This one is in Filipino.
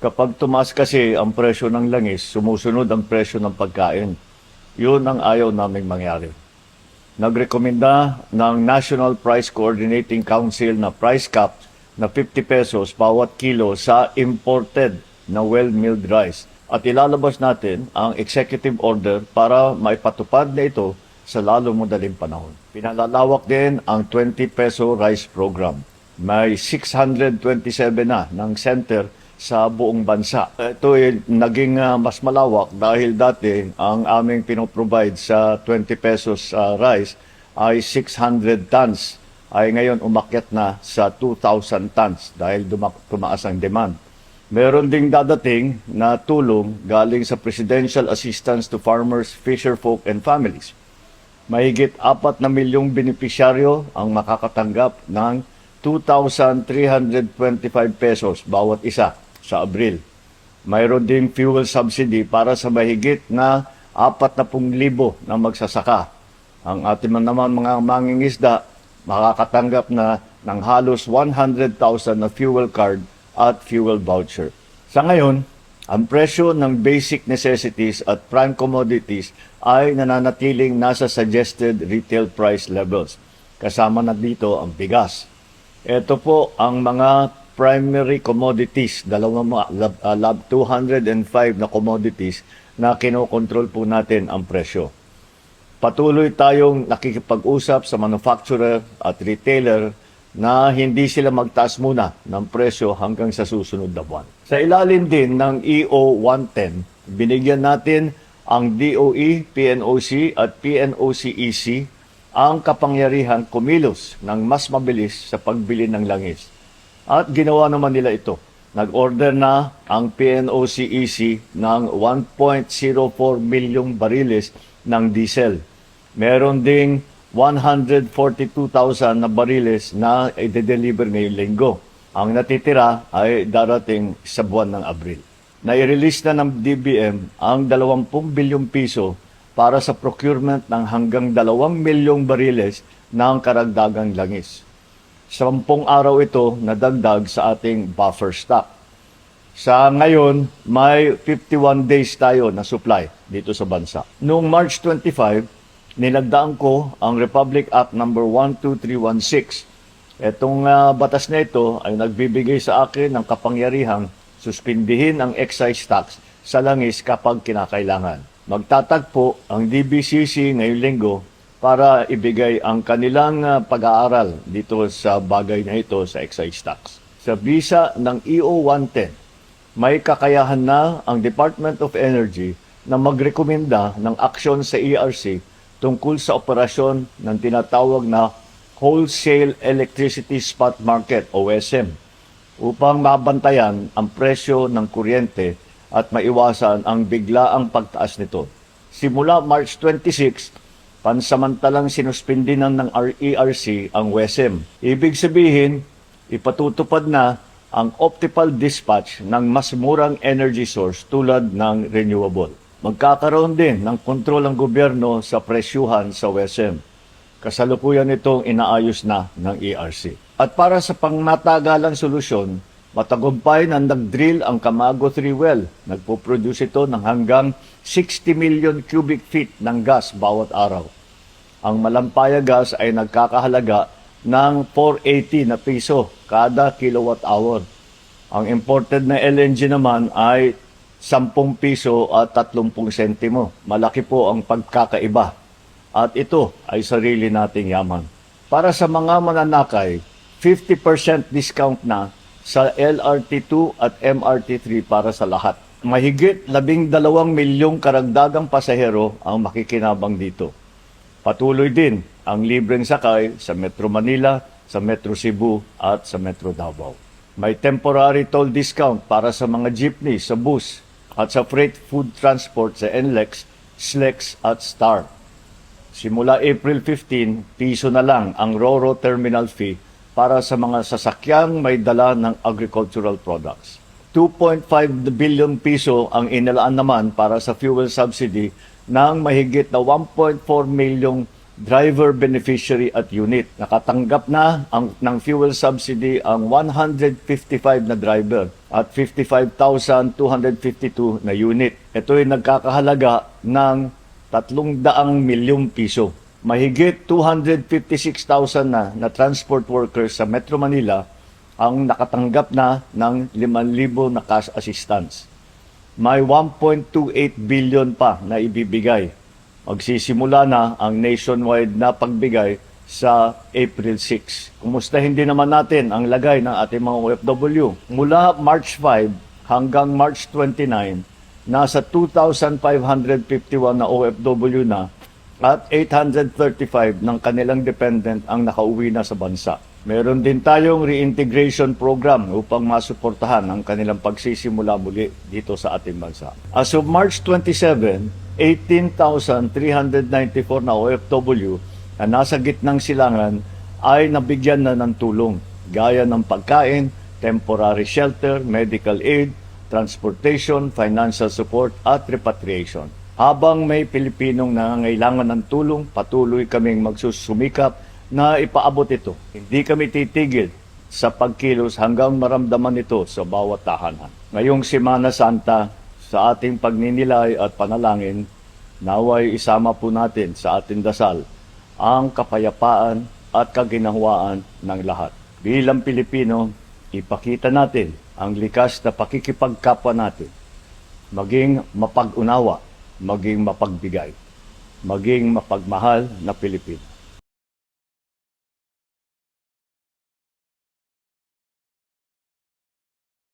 Kapag tumaas kasi ang presyo ng langis, sumusunod ang presyo ng pagkain. Yun ang ayaw naming mangyari. Nagrekomenda ng National Price Coordinating Council na price cap na 50 pesos bawat kilo sa imported na well-milled rice. At ilalabas natin ang executive order para maipatupad na ito sa lalong madaling panahon. Pinalalawak din ang 20 peso rice program. May 627 na ng center sa buong bansa. Ito ay naging mas malawak dahil dati ang aming pinoprovide sa 20 pesos rice ay 600 tons. Ay ngayon umakyat na sa 2,000 tons dahil tumaas ang demand. Meron ding dadating na tulong galing sa Presidential Assistance to Farmers, Fisherfolk and Families. Mahigit 4 na milyong benepisyaryo ang makakatanggap ng 2,325 pesos bawat isa sa Abril. Mayroon ding fuel subsidy para sa mahigit na 40,000 na magsasaka. Ang ating naman mga mangingisda makakatanggap na ng halos 100,000 na fuel card at fuel voucher. Sa ngayon, ang presyo ng basic necessities at prime commodities ay nananatiling nasa suggested retail price levels. Kasama na dito ang bigas. Ito po ang mga primary commodities, 205 na commodities na kinokontrol po natin ang presyo. Patuloy tayong nakikipag-usap sa manufacturer at retailer na hindi sila magtaas muna ng presyo hanggang sa susunod na buwan. Sa ilalim din ng EO 110, binigyan natin ang DOE, PNOC at PNOCEC ang kapangyarihang kumilos ng mas mabilis sa pagbili ng langis. At ginawa naman nila ito. Nag-order na ang PNOCEC ng 1.04 milyong bariles ng diesel. Meron ding 142,000 na bariles na i-deliver ngayong linggo. Ang natitira ay darating sa buwan ng Abril. Nai-release na ng DBM ang 20 bilyong piso para sa procurement ng hanggang 2 milyong bariles ng karagdagang langis. 10 araw ito na dagdag sa ating buffer stock. Sa ngayon, may 51 days tayo na supply dito sa bansa. Noong March 25, nilagdaan ko ang Republic Act No. 12316. Itong batas na ito ay nagbibigay sa akin ng kapangyarihang suspindihin ang excise tax sa langis kapag kinakailangan. Magtatagpo ang DBCC ngayong linggo para ibigay ang kanilang pag-aaral dito sa bagay na ito sa excise tax. Sa visa ng EO 110, may kakayahan na ang Department of Energy na magrekomenda ng aksyon sa ERC tungkol sa operasyon ng tinatawag na Wholesale Electricity Spot Market o WESM upang mabantayan ang presyo ng kuryente at maiwasan ang biglaang pagtaas nito. Simula March 26, pansamantalang sinuspindinan ng ERC ang WESM. Ibig sabihin, ipatutupad na ang optimal dispatch ng mas murang energy source tulad ng renewable. Magkakaroon din ng kontrol ang gobyerno sa presyuhan sa WESM. Kasalukuyan itong inaayos na ng ERC. At para sa pangnatagalang solusyon, matagumpay na nag-drill ang Camago 3 well. Nagpo-produce ito ng hanggang 60 million cubic feet ng gas bawat araw. Ang Malampaya gas ay nagkakahalaga ng 480 na piso kada kilowatt hour. Ang imported na LNG naman ay 10 piso at 30 sentimo. Malaki po ang pagkakaiba. At ito ay sarili nating yaman. Para sa mga mananakay, 50% discount na sa LRT2 at MRT3 para sa lahat. Mahigit 12 milyong karagdagang pasahero ang makikinabang dito. Patuloy din ang libreng sakay sa Metro Manila, sa Metro Cebu at sa Metro Davao. May temporary toll discount para sa mga jeepney sa bus at sa freight food transport sa NLEX, SLEX at STAR. Simula April 15, piso na lang ang RoRo terminal fee para sa mga sasakyang may dala ng agricultural products. 2.5 billion piso ang inilaan naman para sa fuel subsidy ng mahigit na 1.4 milyong driver beneficiary at unit. Nakatanggap na ng fuel subsidy ang 155 na driver at 55,252 na unit. Ito ay nagkakahalaga ng 300 milyong piso. Mahigit 256,000 na transport workers sa Metro Manila ang nakatanggap na ng 5,000 na cash assistance. May 1.28 billion pa na ibibigay. Magsisimula na ang nationwide na pagbigay sa April 6. Kumustahin din naman natin ang lagay ng ating mga OFW. Mula March 5 hanggang March 29, nasa 2,551 na OFW na at 835 ng kanilang dependent ang nakauwi na sa bansa. Meron din tayong reintegration program upang masuportahan ang kanilang pagsisimula muli dito sa ating bansa. As of March 27, 18,394 na OFW na nasa gitnang silangan ay nabigyan na ng tulong gaya ng pagkain, temporary shelter, medical aid, transportation, financial support at repatriation. Habang may Pilipinong nangangailangan ng tulong, patuloy kaming magsusumikap na ipaabot ito. Hindi kami titigil sa pagkilos hanggang maramdaman ito sa bawat tahanan. Ngayong Semana Santa, sa ating pagninilay at panalangin, naway isama po natin sa ating dasal ang kapayapaan at kaginhawaan ng lahat. Bilang Pilipino, ipakita natin ang likas na pakikipagkapwa natin, maging mapag-unawa, maging mapagbigay, maging mapagmahal na Pilipino.